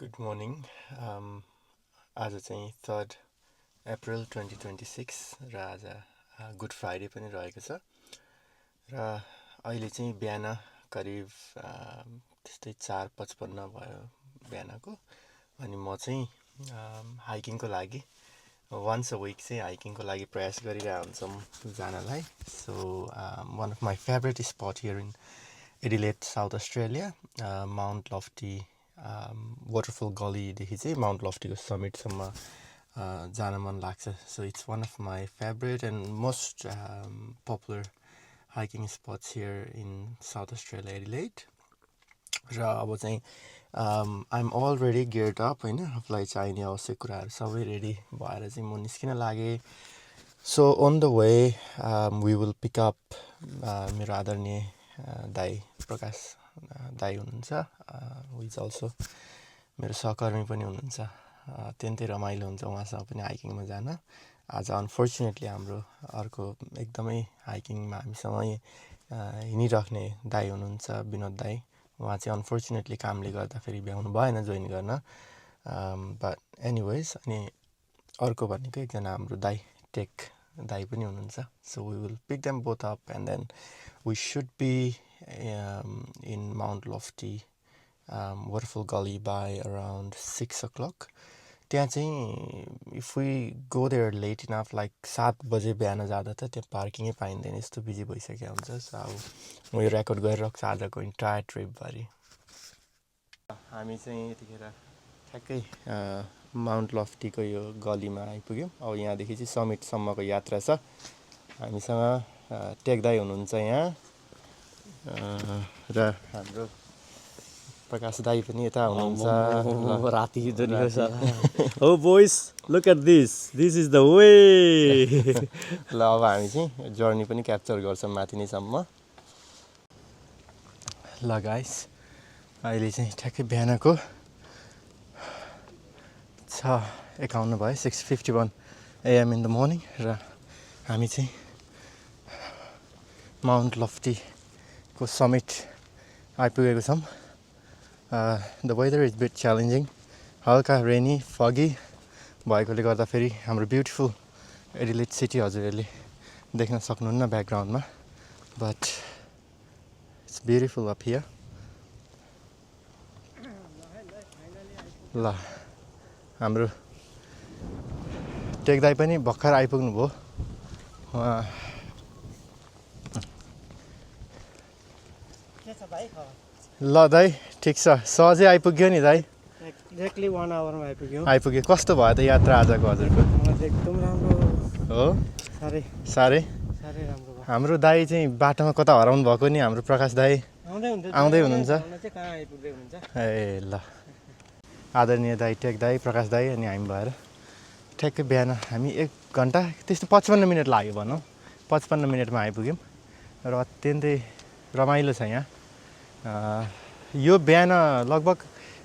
Good morning. आज चाहिँ 3 April 2026 र आज गुड फ्राइडे पनि रहेको छ र अहिले चाहिँ बिहान करिब त्यस्तै 4:55 भयो बिहानको अनि म चाहिँ हाइकिङको लागि वन्स अ विक चाहिँ हाइकिङको लागि प्रयास गरिरहेको हुन्छौँ जानलाई. So one of my favourite spot here in Adelaide South Australia, Mount Lofty waterfall गलीदेखि चाहिँ माउन्ट लफ्टीको समिटसम्म जान मन लाग्छ. So it's one of my favourite and most popular hiking spots here in South Australia Adelaide. र अब चाहिँ आइएम अलरेडी गियर्ड अप होइन, आफूलाई चाहिने आवश्यक कुराहरू सबै रेडी भएर चाहिँ म निस्किन लागेँ. So on the way we will pick up मेरो आदरणीय दाई प्रकाश दाई हुनुहुन्छ, हु इज अल्सो मेरो सहकर्मी पनि हुनुहुन्छ. अत्यन्तै रमाइलो हुन्छ उहाँसँग पनि हाइकिङमा जान. आज अनफर्चुनेटली हाम्रो अर्को एकदमै हाइकिङमा हामीसँगै हिँडिराख्ने दाई हुनुहुन्छ विनोद दाई. उहाँ चाहिँ अनफर्चुनेटली कामले गर्दाखेरि भ्याउनु भएन जोइन गर्न. बट एनिवेज, अनि अर्को भनेको एकजना हाम्रो दाई टेक दाई पनि हुनुहुन्छ. So we will pick them both up and then we should be in Mount Lofty waterfall gully by around 6 o'clock. त्यहाँ चाहिँ if we go there late enough like 7 बजे बिहान जाँदा त त्यहाँ पार्किङै पाइँदैन, यस्तो बिजी भइसकेको हुन्छ. सो अब म यो रेकर्ड गरिरहेको छु आजको इन्टायर ट्रिपभरि. हामी चाहिँ यतिखेर ठ्याक्कै माउन्ट लफ्टीको यो गलीमा आइपुग्यौँ. अब यहाँदेखि चाहिँ समिटसम्मको यात्रा छ. हामीसँग टेक्दाई हुनुहुन्छ यहाँ र हाम्रो प्रकाश दाई पनि यता हुनुहुन्छ. राति हो boys, look at this is the way. ल अब हामी चाहिँ जर्नी पनि क्याप्चर गर्छौँ माथि नैसम्म. ल गाइस, अहिले चाहिँ ठ्याक्कै बिहानको 6:51 भयो, 6:51 AM इन द मर्निङ. र हामी चाहिँ माउन्ट लफ्टीको समिट आइपुगेको छौँ. The weather is bit challenging, हल्का रेनी फगी भएकोले गर्दाखेरि हाम्रो ब्युटिफुल एडिलेड सिटी हजुरहरूले देख्न सक्नुहुन्न ब्याकग्राउन्डमा, but it's beautiful up here. ल हाम्रो टेक्दाई पनि भर्खर आइपुग्नु भयो. ल दाई, ठिक छ, सहजै आइपुग्यो नि दाई. एक्ज्याक्टली 1 आवरमा आइपुग्यो. कस्तो भयो त यात्रा आजको हजुरको? एकदम राम्रो हो, साह्रै राम्रो भयो. हाम्रो दाई चाहिँ बाटोमा कता हराउनु भएको नि, हाम्रो प्रकाश दाई आउँदै हुनुहुन्छ. ए ल, आदरणीय दाई टेक दाई प्रकाश दाई अनि हामी भएर ठ्याक्कै बिहान हामी 1 घन्टा त्यस्तो 55 मिनट लाग्यो भनौँ, 55 मिनटमा आइपुग्यौँ. र अत्यन्तै रमाइलो छ यहाँ. यो बिहान लगभग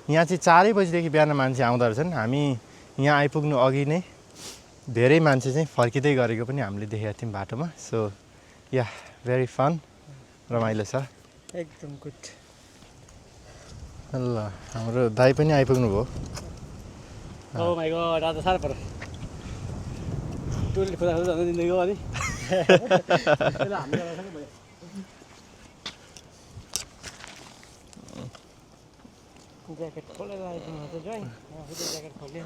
यहाँ चाहिँ 4 बजीदेखि बिहान मान्छे आउँदो रहेछन्. हामी यहाँ आइपुग्नु अघि नै धेरै मान्छे चाहिँ फर्किँदै गरेको पनि हामीले देखेका थियौँ बाटोमा. सो या भेरी फन, रमाइलो छ एकदम गुड. ल हाम्रो दाई पनि आइपुग्नु भयो. ओ माइ गॉड, आज साह्रो पर्यो. टोइलेट खोला जाँदै दिँदै गयो अनि ज्याकेट खोलेर आइपुग्नु त जोइन, ज्याकेट खोलेन.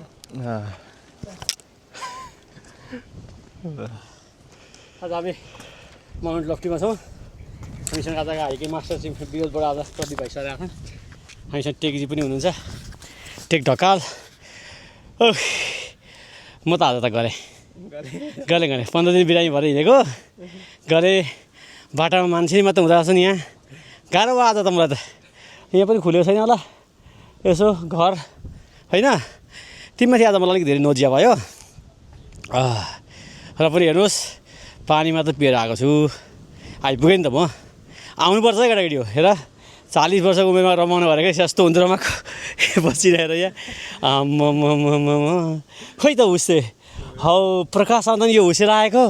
आज हामी माउन्ट लफ्टीमा छौँ. हामीसँग आजको हाइकिङ मास्टर चाहिँ विरोधबाट आज प्रदीप भइसकेका छन्. हामीसँग टेकजी पनि हुनुहुन्छ, टेक ढकाल. म त आज त गरेँ 15 दिन बिरामी भएर हिँडेको गरेँ. बाटामा मान्छे मात्र हुँदो रहेछ नि यहाँ. गाह्रो भयो आज त मलाई त. यहाँ पनि खुलेको छैन होला यसो घर होइन. तिमीमाथि आज मलाई अलिक धेरै नोजिया भयो. र पनि हेर्नुहोस्, पानीमा त पिएर आएको छु. आइपुगेँ नि त म. आउनुपर्छ है केटाकेटी हो. हेर 40 वर्षको उमेरमा रमाउनु भनेको यस्तो हुन्छ रमाएको बसिरहेर यहाँ. खोइ त उस्तै हौ प्रकाश आउँदा नि यो हुसेर आएको.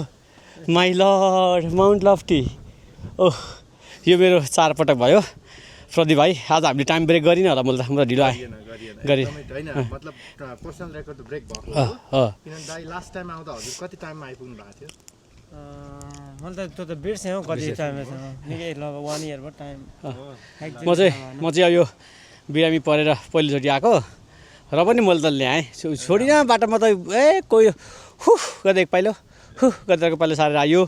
My lord, Mount Lofty. Oh, यो मेरो 4 पटक भयो. प्रदीप भाइ आज हामीले टाइम ब्रेक गरिनँ होला मैले त म ढिलो आएँ गरे होइन मतलब पर्सनल रेकर्ड त ब्रेक भएको अँ हो अँ किनभने दाइ लास्ट टाइम आउँदा हजुर कति टाइममा आइपुग्नु भएको थियो मैले त त्यो त बिर्सेँ हौ कति टाइम निकै लगभग 1 इयर भयो टाइम म चाहिँ अब यो बिरामी परेर पहिलोचोटि आएको र पनि मैले त ल्याएँ छोडिनँ बाटोमा त कोही हुफ गर्दा एक पाइलो हुफ गर्दा एक पाइलो सारेर आयो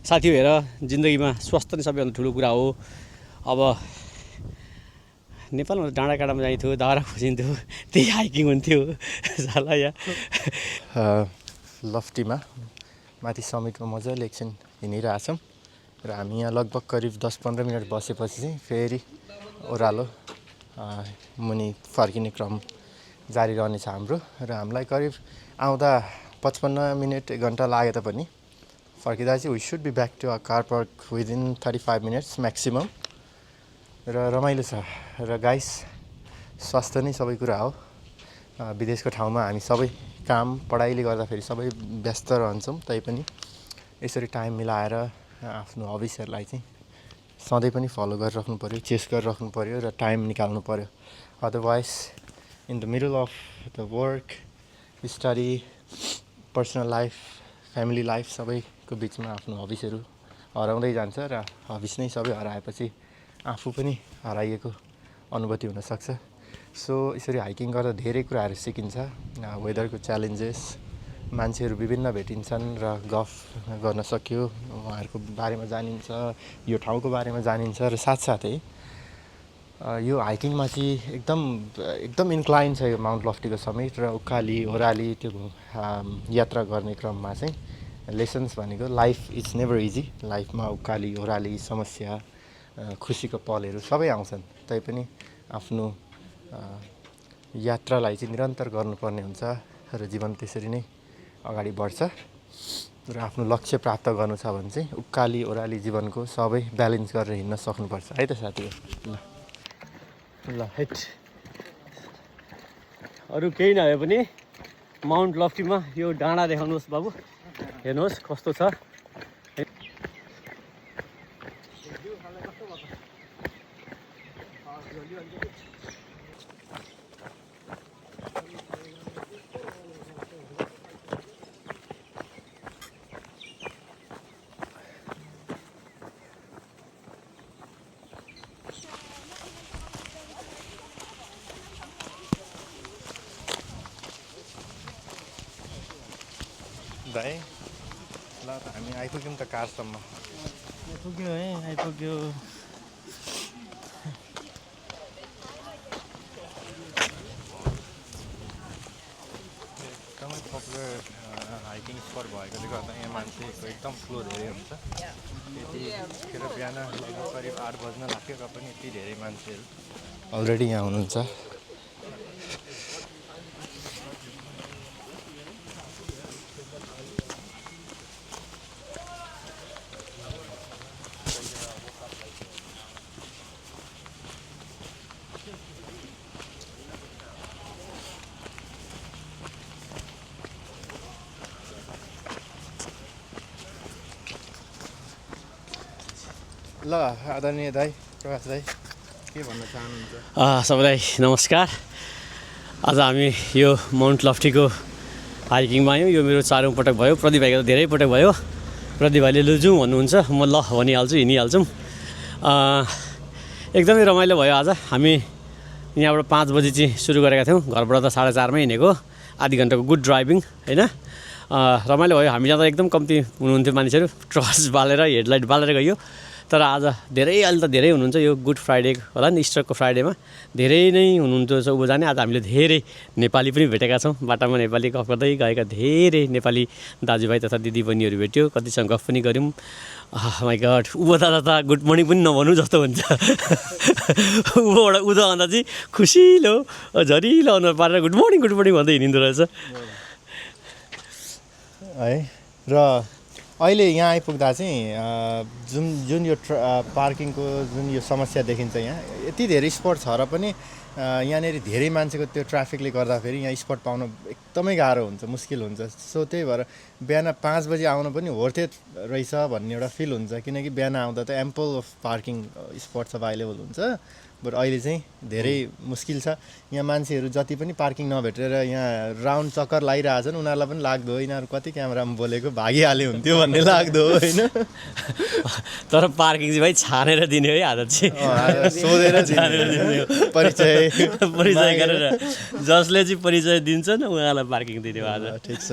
साथी हेर जिन्दगीमा स्वास्थ्य नै सबैभन्दा ठुलो कुरा हो अब नेपालमा त डाँडा काँडामा जाइन्थ्यो दाउरा खोजिन्थ्यो त्यही हाइकिङ हुन्थ्यो साला यहाँ लफ्टीमा माथि समिटमा मजाले एकछिन हिँडिरहेछौँ र हामी यहाँ लगभग करिब 10-15 मिनट बसेपछि चाहिँ फेरि ओह्रालो मुनि फर्किने क्रम जारी रहनेछ हाम्रो र हामीलाई करिब आउँदा 55 मिनट 1 घन्टा लागे तापनि फर्किँदा चाहिँ we should be back to our car park within 35 minutes maximum र रमाइलो छ र गाइस स्वास्थ्य नै सबै कुरा हो विदेशको ठाउँमा हामी सबै काम पढाइले गर्दाखेरि सबै व्यस्त रहन्छौँ तैपनि यसरी टाइम मिलाएर आफ्नो हबिजहरूलाई चाहिँ सधैँ पनि फलो गरिराख्नु पऱ्यो चेस गरिराख्नु पऱ्यो र टाइम निकाल्नु पऱ्यो otherwise in the middle of the work study personal life family life सबैको बिचमा आफ्नो हबिजहरू हराउँदै जान्छ र हबिज नै सबै हराएपछि आफू पनि हराइएको अनुभूति हुनसक्छ सो यसरी हाइकिङ गर्दा धेरै कुराहरू सिकिन्छ वेदरको च्यालेन्जेस मान्छेहरू विभिन्न भेटिन्छन् र गफ गर्न सक्यो उहाँहरूको बारेमा जानिन्छ यो ठाउँको बारेमा जानिन्छ र साथसाथै यो हाइकिङमा चाहिँ एकदम इन्क्लाइन छ यो माउन्ट लफ्टीको समिट र उकाली ओह्राली त्यो यात्रा गर्ने क्रममा चाहिँ लेसन्स भनेको लाइफ इज नेभर इजी लाइफमा उकाली ओह्राली समस्या खुसीको पलहरू सबै आउँछन् तैपनि आफ्नो यात्रालाई चाहिँ निरन्तर गर्नुपर्ने हुन्छ र जीवन त्यसरी नै अगाडि बढ्छ र आफ्नो लक्ष्य प्राप्त गर्नु छ भने चाहिँ उकाली ओह्राली जीवनको सबै ब्यालेन्स गरेर हिँड्न सक्नुपर्छ है त साथीहरू ल हेट अरू केही नभए पनि माउन्ट लफ्टीमा यो डाँडा देखाउनुहोस् बाबु हेर्नुहोस् कस्तो छ दाइ ल त हामी आइपुग्यौँ त कारसम्म आइपुग्यो है आइपुग्यो एकदमै पपुलर हाइकिङ स्पट भएकोले गर्दा यहाँ मान्छेको एकदम फ्लो धेरै हुन्छ त्यतिखेर बिहान करिब 8 बज्न लाग्यो र पनि यति धेरै मान्छेहरू अलरेडी यहाँ हुनुहुन्छ ल आदरणीय दाइ प्रकाश दाइ के भन्न चाहनुहुन्छ सबैलाई नमस्कार आज हामी यो माउन्ट लफ्टीको हाइकिङमा आयौँ यो मेरो 4औँ पटक भयो प्रदीप भाइको त धेरै पटक भयो प्रदीप भाइले लुजाउँ भन्नुहुन्छ म ल भनिहाल्छु हिँडिहाल्छौँ एकदमै रमाइलो भयो आज हामी यहाँबाट 5 बजी चाहिँ सुरु गरेका थियौँ घरबाट त 4:30मै हिँडेको आधी घन्टाको गुड ड्राइभिङ होइन रमाइलो भयो हामी जाँदा एकदम कम्ती हुनुहुन्थ्यो मानिसहरू टर्च बालेर हेडलाइट बालेर गयो तर आज धेरै अहिले त धेरै हुनुहुन्छ यो गुड फ्राइडे होला नि इस्टरको फ्राइडेमा धेरै नै हुनुहुन्थ्यो उँभो जाने आज हामीले धेरै नेपाली पनि भेटेका छौँ बाटामा नेपाली गफ गर्दै गएका धेरै नेपाली दाजुभाइ तथा दिदीबहिनीहरू भेट्यो कतिसँग गफ पनि गऱ्यौँ माइ गड उँभो दादा त गुड मर्निङ पनि नभनौँ जस्तो हुन्छ उँभोबाट उँधो आउँदा चाहिँ खुसिलो झरिलो अनुहार पारेर गुड मर्निङ भन्दै हिँडिँदो रहेछ है र अहिले यहाँ आइपुग्दा चाहिँ जुन यो पार्किङको जुन यो समस्या देखिन्छ यहाँ यति धेरै स्पट छ र पनि यहाँनिर धेरै मान्छेको त्यो ट्राफिकले गर्दाखेरि यहाँ स्पट पाउन एकदमै गाह्रो हुन्छ मुस्किल हुन्छ सो त्यही भएर बिहान 5 बजी आउनु पनि वर्थ इट रहेछ भन्ने एउटा फिल हुन्छ किनकि बिहान आउँदा त ample of parking spots available हुन्छ बरु अहिले चाहिँ धेरै मुस्किल छ यहाँ मान्छेहरू जति पनि पार्किङ नभेटेर यहाँ राउन्ड चक्कर लगाइरहेछन् उनीहरूलाई पनि लाग्दो हो यिनीहरू कति क्यामेरामा बोलेको भागिहाले हुन्थ्यो भन्ने लाग्दो हो होइन तर पार्किङ चाहिँ भाइ छानेर दिने है आदत चाहिँ सोधेर परिचय परिचय गरेर जसले चाहिँ परिचय दिन्छन् उहाँलाई पार्किङ दिने हो आज ठिक छ